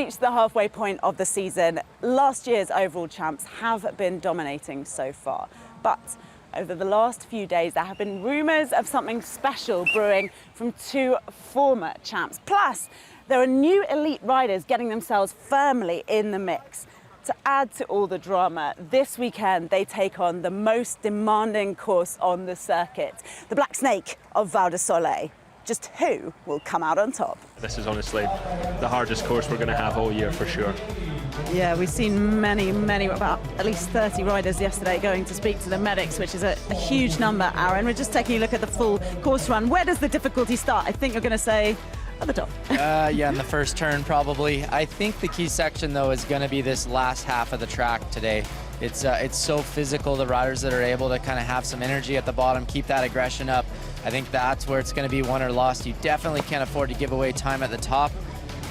reached the halfway point of the season. Last year's overall champs have been dominating so far, but over the last few days there have been rumours of something special brewing from two former champs. Plus, there are new elite riders getting themselves firmly in the mix. To add to all the drama, this weekend they take on the most demanding course on the circuit, the Black Snake of Val Di Sole. Just who will come out on top? This is honestly the hardest course we're going to have all year for sure. Yeah, we've seen many, about at least 30 riders yesterday going to speak to the medics, which is a huge number, Aaron. We're just taking a look at the full course run. Where does the difficulty start? I think you're going to say at the top. Yeah, in the first turn probably. I think the key section though is going to be this last half of the track today. It's so physical. The riders that are able to kind of have some energy at the bottom, keep that aggression up. I think that's where it's going to be won or lost. You definitely can't afford to give away time at the top,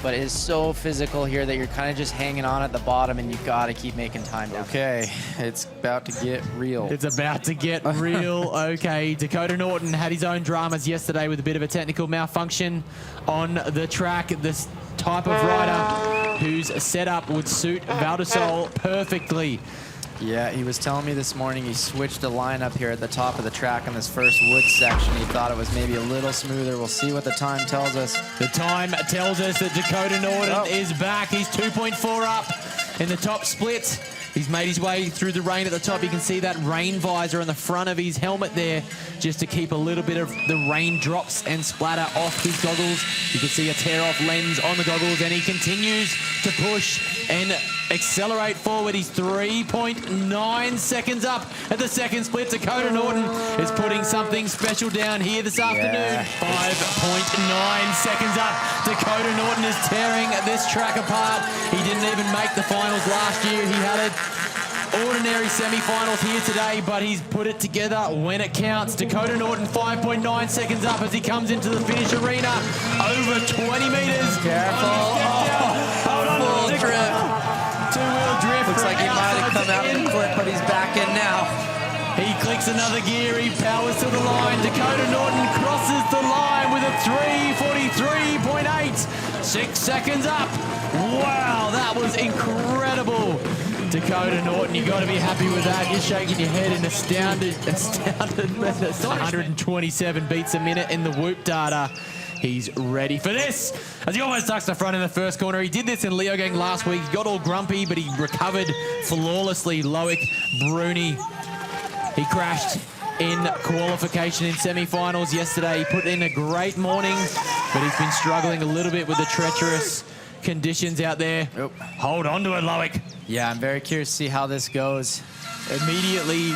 but it is so physical here that you're kind of just hanging on at the bottom, and you got to keep making time down. Okay, it's about to get real. It's about to get real. Okay, Dakotah Norton had his own dramas yesterday with a bit of a technical malfunction on the track. This type of rider whose setup would suit Val Di Sole perfectly. Yeah, he was telling me this morning he switched the lineup here at the top of the track in this first wood section. He thought it was maybe a little smoother. We'll see what the time tells us. The time tells us that Dakotah Norton is back. He's 2.4 up in the top split. He's made his way through the rain at the top. You can see that rain visor on the front of his helmet there, just to keep a little bit of the rain drops and splatter off his goggles. You can see a tear-off lens on the goggles, and he continues to push and accelerate forward. He's 3.9 seconds up at the second split. Dakotah Norton is putting something special down here this afternoon. 5.9 seconds up. Dakotah Norton is tearing this track apart. He didn't even make the finals last year. He had it ordinary semi-finals here today, but he's put it together when it counts. Dakotah Norton 5.9 seconds up as he comes into the finish arena. Over 20 meters. Careful. Full drift. Two-wheel drift. Looks like he might have come out of the clip, but he's back in now. He clicks another gear. He powers to the line. Dakotah Norton crosses the line with a 3:43.8. 6 seconds up. Wow, that was incredible. Dakotah Norton, you got to be happy with that. You're shaking your head in astounded minutes. 127 beats a minute in the Whoop data. He's ready for this, as he almost tucks the front in the first corner. He did this in Leogang last week. He got all grumpy, but he recovered flawlessly. Loic Bruni, he crashed in qualification in semi-finals yesterday. He put in a great morning, but he's been struggling a little bit with the treacherous conditions out there. Hold on to it, Loic. Yeah, I'm very curious to see how this goes. Immediately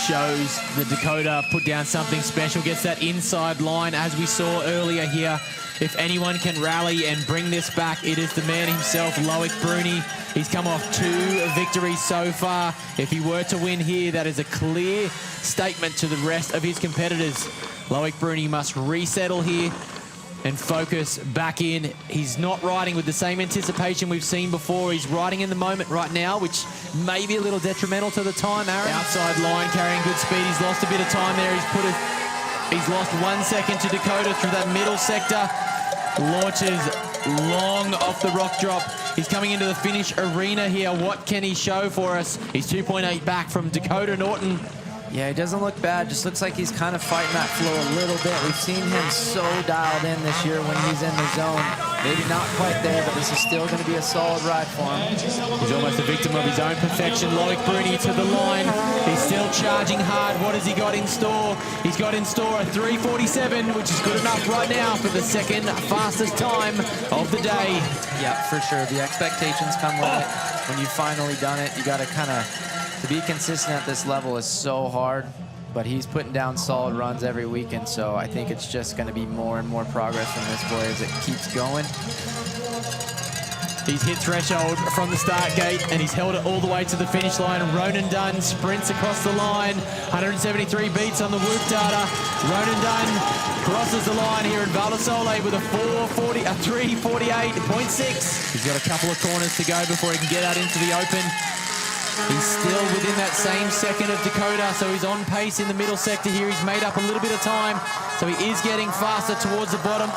shows that Dakotah put down something special, gets that inside line as we saw earlier here. If anyone can rally and bring this back, it is the man himself, Loic Bruni. He's come off 2 victories so far. If he were to win here, that is a clear statement to the rest of his competitors. Loic Bruni must resettle here and focus back in. He's not riding with the same anticipation we've seen before. He's riding in the moment right now, which may be a little detrimental to the time, Aaron. Outside line, carrying good speed. He's lost a bit of time there. He's lost 1 second to Dakotah through that middle sector. Launches long off the rock drop. He's coming into the finish arena here. What can he show for us? He's 2.8 back from Dakotah Norton. Yeah, he doesn't look bad. Just looks like he's kind of fighting that flow a little bit. We've seen him so dialed in this year when he's in the zone. Maybe not quite there, but this is still going to be a solid ride for him. He's almost a victim of his own perfection. Loic Bruni to the line. He's still charging hard. What has he got in store? He's got in store a 3:47, which is good enough right now for the second fastest time of the day. Yeah, for sure. The expectations come with it. When you've finally done it, you got to kind of... To be consistent at this level is so hard, but he's putting down solid runs every weekend, so I think it's just going to be more and more progress from this boy as it keeps going. He's hit threshold from the start gate, and he's held it all the way to the finish line. Ronan Dunn sprints across the line. 173 beats on the Whoop data. Ronan Dunn crosses the line here in Val Di Sole with a 3:48.6. He's got a couple of corners to go before he can get out into the open. He's still within that same second of Dakotah, so he's on pace in the middle sector here. He's made up a little bit of time, so he is getting faster towards the bottom.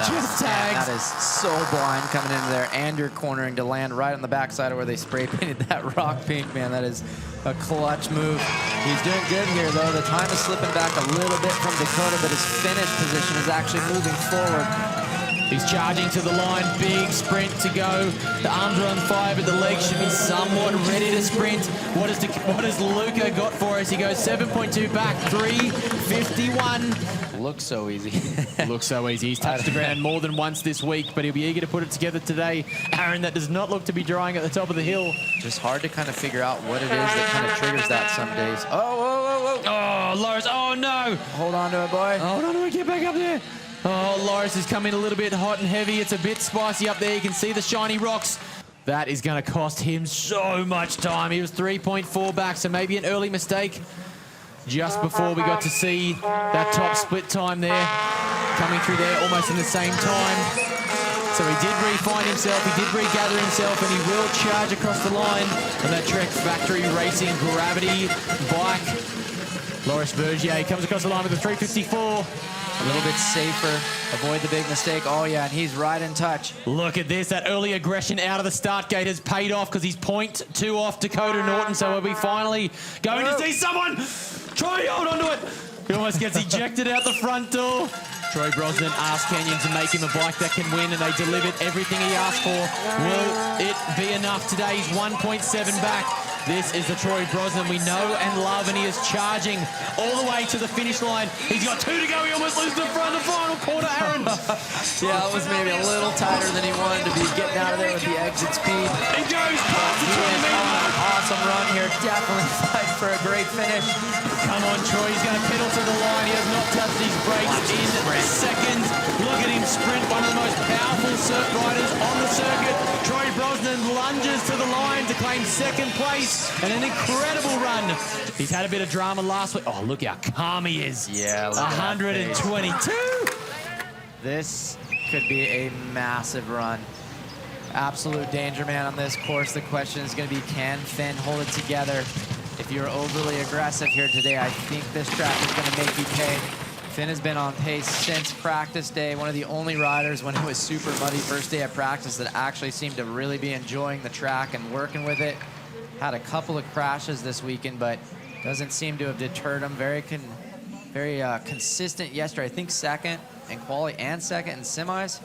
Just tags. That is so blind coming into there, and you're cornering to land right on the backside of where they spray painted that rock pink, man. That is a clutch move. He's doing good here, though. The time is slipping back a little bit from Dakotah, but his finish position is actually moving forward. He's charging to the line, big sprint to go. The arms are on fire, but the legs should be somewhat ready to sprint. What has Luca got for us? He goes 7.2 back, 3:51. Looks so easy. Looks so easy. He's touched the ground more than once this week, but he'll be eager to put it together today. Aaron, that does not look to be drying at the top of the hill. Just hard to kind of figure out what it is that kind of triggers that some days. Oh, whoa, whoa, whoa. Oh, Loris, oh no. Hold on to it, boy. Hold on to it, get back up there. Oh, Loris is coming a little bit hot and heavy. It's a bit spicy up there. You can see the shiny rocks. That is going to cost him so much time. He was 3.4 back, so maybe an early mistake just before we got to see that top split time there. Coming through there almost in the same time. So he did refine himself, he did regather himself, and he will charge across the line on that Trek Factory Racing Gravity bike. Loris Vergier comes across the line with a 3:54. A little bit safer. Avoid the big mistake. Oh, yeah, and he's right in touch. Look at this. That early aggression out of the start gate has paid off because he's 0.2 off Dakotah Norton. So are we finally going to see someone try to hold onto it? He almost gets ejected out the front door. Troy Brosnan asked Canyon to make him a bike that can win, and they delivered everything he asked for. Will it be enough today? He's 1.7 back. This is the Troy Brosnan we know and love, and he is charging all the way to the finish line. He's got 2 to go. He almost loses the front of the final quarter, Aaron. Yeah, it was maybe a little tighter than he wanted to be getting out of there with the exit speed. He goes past the 20 meter mark. Awesome run here. Definitely fight for a great finish. Come on, Troy. He's going to pedal to the line. He has not touched his brakes in seconds. Look at him sprint. One of the most powerful cert riders on the circuit. Troy Brosnan lunges to the line to claim second place. And an incredible run. He's had a bit of drama last week. Oh, look how calm he is. Yeah, look 122. This could be a massive run. Absolute danger man on this course. The question is going to be, can Finn hold it together? If you're overly aggressive here today, I think this track is going to make you pay. Finn has been on pace since practice day. One of the only riders when it was super muddy first day of practice that actually seemed to really be enjoying the track and working with it. Had a couple of crashes this weekend, but doesn't seem to have deterred him. Very consistent yesterday. I think second in quali and second in semis.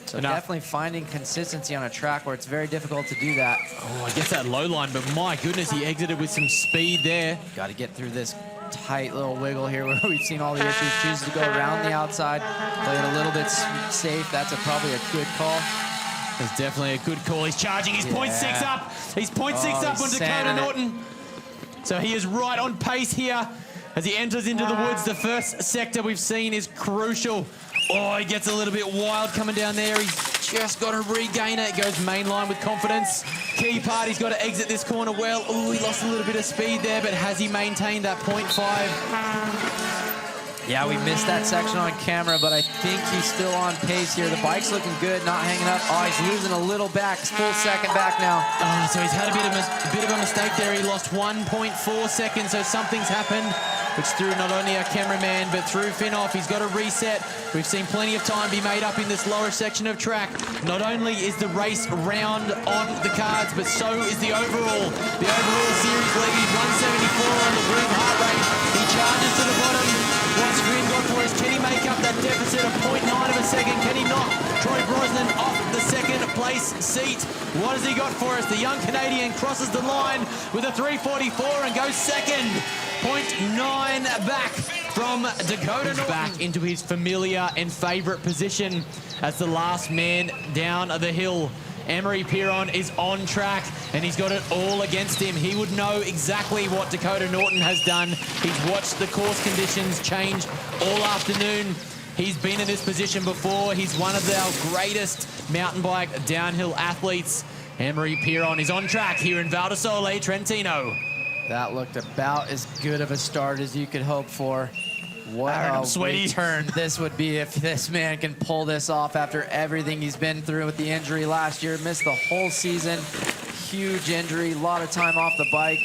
So definitely finding consistency on a track where it's very difficult to do that. Oh, I guess that low line, but my goodness, he exited with some speed there. Got to get through this tight little wiggle here where we've seen all the issues. Chooses to go around the outside, play it a little bit safe. That's probably a good call. It's definitely a good call. He's charging. He's 0.6 up. He's 0.6 up on Dakotah Norton. So he is right on pace here as he enters into the woods. The first sector we've seen is crucial. Oh, he gets a little bit wild coming down there. He's just got to regain it. Goes mainline with confidence. Key part, he's got to exit this corner well. Oh, he lost a little bit of speed there, but has he maintained that 0.5? Yeah, we missed that section on camera, but I think he's still on pace here. The bike's looking good, not hanging up. Oh, he's losing a little back, full second back now. Oh, so he's had a bit of a mistake there. He lost 1.4 seconds, so something's happened, which threw not only our cameraman, but threw Finn off. He's got to reset. We've seen plenty of time be made up in this lower section of track. Not only is the race round on the cards, but so is the overall. The overall series lead, 174 on the group heart rate. He charges to the bottom. What's Finn got for us? Can he make up that deficit of 0.9 of a second? Can he knock Troy Brosnan off the second place seat? What has he got for us? The young Canadian crosses the line with a 3:44 and goes second. 0.9 back from Dakotah Norton. Back into his familiar and favourite position as the last man down the hill. Amaury Pierron is on track, and he's got it all against him. He would know exactly what Dakotah Norton has done. He's watched the course conditions change all afternoon. He's been in this position before. He's one of our greatest mountain bike downhill athletes. Amaury Pierron is on track here in Val Di Sole, Trentino. That looked about as good of a start as you could hope for. What a return this would be if this man can pull this off after everything he's been through with the injury last year. Missed the whole season. huge injury, a lot of time off the bike.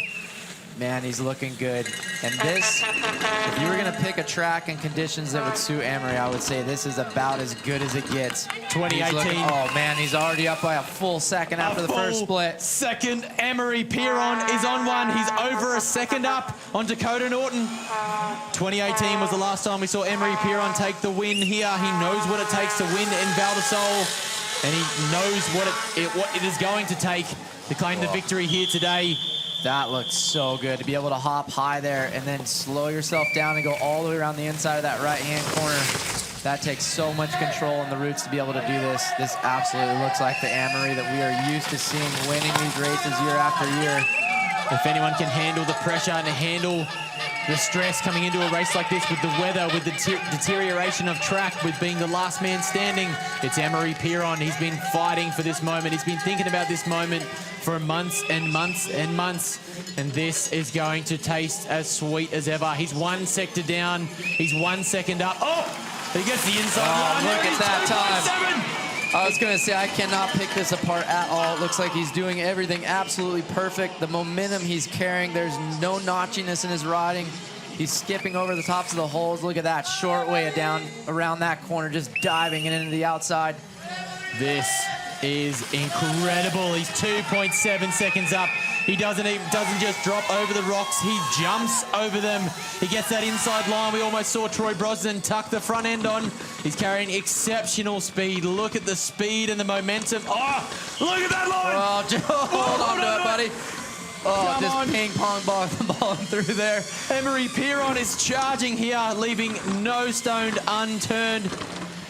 Man, he's looking good. And this, if you were gonna pick a track and conditions that would suit Amaury, I would say this is about as good as it gets. 2018. Oh man, he's already up by a full second after the first split. Second, Amaury Pierron is on one. He's over a second up on Dakotah Norton. 2018 was the last time we saw Amaury Pierron take the win here. He knows what it takes to win in Val Di Sole, and he knows what it is going to take to claim the victory here today. That looked so good to be able to hop high there and then slow yourself down and go all the way around the inside of that right-hand corner. That takes so much control in the roots to be able to do this. This absolutely looks like the Amaury that we are used to seeing winning these races year after year. If anyone can handle the pressure and handle the stress coming into a race like this with the weather, with the deterioration of track, with being the last man standing, it's Amaury Pierron. He's been fighting for this moment. He's been thinking about this moment for months and months and months, and this is going to taste as sweet as ever. He's 1 sector down. He's 1 second up. Oh, he gets the inside line. Look at that time. I was going to say, I cannot pick this apart at all. It looks like he's doing everything absolutely perfect. The momentum he's carrying, there's no notchiness in his riding. He's skipping over the tops of the holes. Look at that short way down around that corner, just diving and into the outside. This is incredible. He's 2.7 seconds up. He doesn't just drop over the rocks, he jumps over them. He gets that inside line. We almost saw Troy Brosnan tuck the front end on. He's carrying exceptional speed. Look at the speed and the momentum. Oh, look at that line! Oh, hold on to it, buddy. Oh, Come just on. ping pong ball through there. Amaury Pierron is charging here, leaving no stone unturned.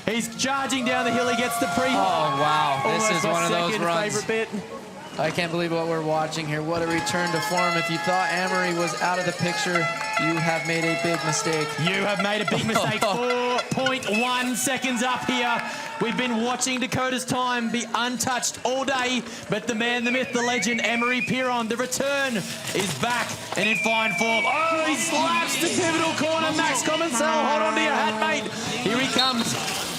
He's charging down the hill. He gets the pre. Oh, wow. This Almost is my one of those second runs. favorite bit. I can't believe what we're watching here. What a return to form. If you thought Amaury was out of the picture, you have made a big mistake. You have made a big mistake. 4.1 seconds up here. We've been watching Dakotah's time be untouched all day, but the man, the myth, the legend, Amaury Pierron, the return is back and in fine form. Oh, he slaps the pivotal corner. Max Commensal, hold on to your hat, mate. Here he comes.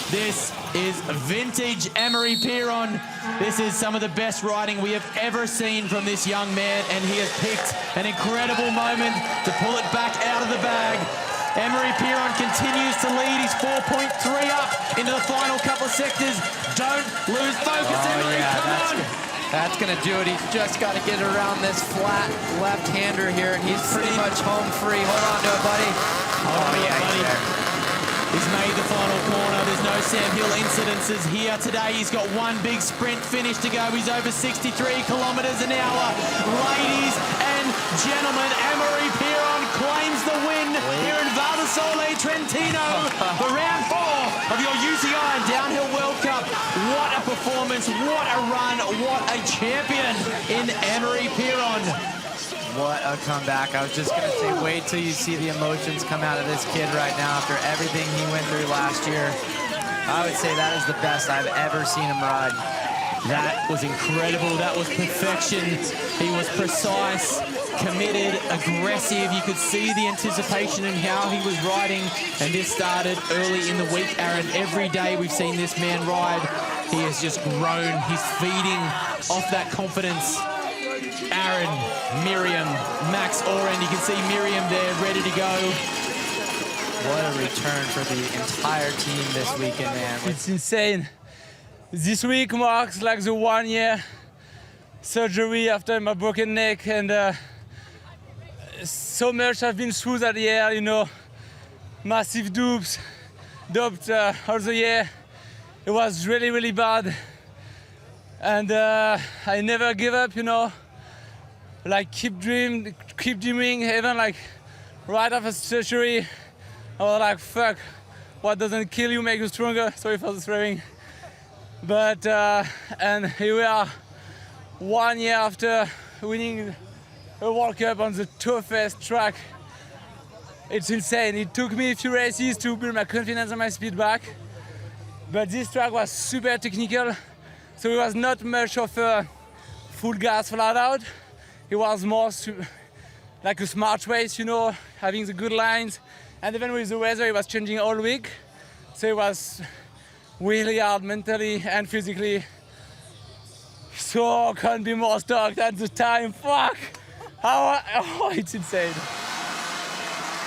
This is vintage Amaury Pierron. This is some of the best riding we have ever seen from this young man, and he has picked an incredible moment to pull it back out of the bag. Amaury Pierron continues to lead. He's 4.3 up into the final couple of sectors. Don't lose focus, Amaury. Come on. That's going to do it. He's just got to get around this flat left-hander here, and he's pretty much home free. Hold on to it, buddy. Oh, yeah, buddy. He's made the final corner. There's no Sam Hill incidences here today. He's got one big sprint finish to go. He's over 63 kilometers an hour. Ladies and gentlemen, Amaury Pierron claims the win here in Val Di Sole, Trentino, for round 4 of your UCI Downhill World Cup. What a performance, what a run, what a champion in Amaury Pierron. What a comeback. I was just going to say, wait till you see the emotions come out of this kid right now after everything he went through last year. I would say that is the best I've ever seen him ride. That was incredible. That was perfection. He was precise, committed, aggressive. You could see the anticipation in how he was riding. And this started early in the week, Aaron. Every day we've seen this man ride. He has just grown. He's feeding off that confidence. Aaron, Miriam, Max Oren. You can see Miriam there ready to go. What a return for the entire team this weekend, man. It's insane. This week marks like the 1 year surgery after my broken neck, and so much I've been through that year, you know, massive dopes all the year. It was really, really bad. And I never give up, you know. Like keep dreaming, even like right after surgery. I was like, fuck, what doesn't kill you make you stronger. Sorry for the swearing. But, and here we are, 1 year after winning a World Cup on the toughest track. It's insane. It took me a few races to build my confidence and my speed back. But this track was super technical, so it was not much of a full gas flat out. It was more like a smart race, you know, having the good lines. And even with the weather, it was changing all week. So it was really hard mentally and physically. So can't be more stoked at the time. Fuck! Oh, it's insane.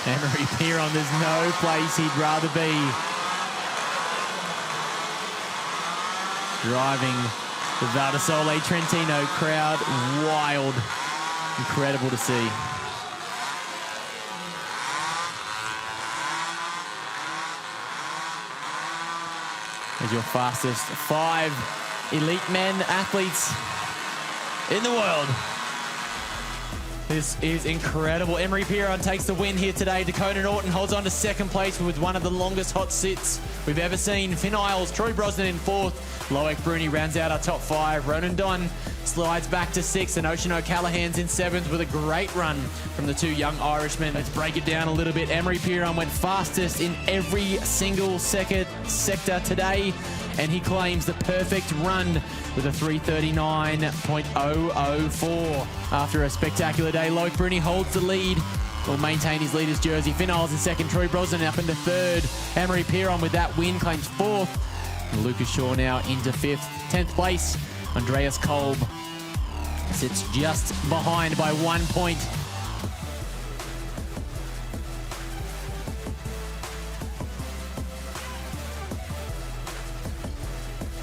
Amaury Pierron, there's no place he'd rather be. Driving the Val Di Sole Trentino crowd wild. Incredible to see. As your fastest 5 elite men athletes in the world. This is incredible. Amaury Pierron takes the win here today. Dakotah Norton holds on to second place with one of the longest hot sits we've ever seen. Finn Iles, Troy Brosnan in 4th. Loic Bruni rounds out our top 5. Ronan Dunn slides back to 6th, and Ocean O'Callaghan's in 7th with a great run from the 2 young Irishmen. Let's break it down a little bit. Amaury Pierron went fastest in every single sector today, and he claims the perfect run with a 3:39.004. After a spectacular day, Loic Bruni holds the lead. Will maintain his leader's jersey. Finn Iles in 2nd, Troy Brosnan up into 3rd. Amaury Pierron with that win claims 4th. And Lucas Shaw now into 5th. 10th place, Andreas Kolb sits just behind by 1 point.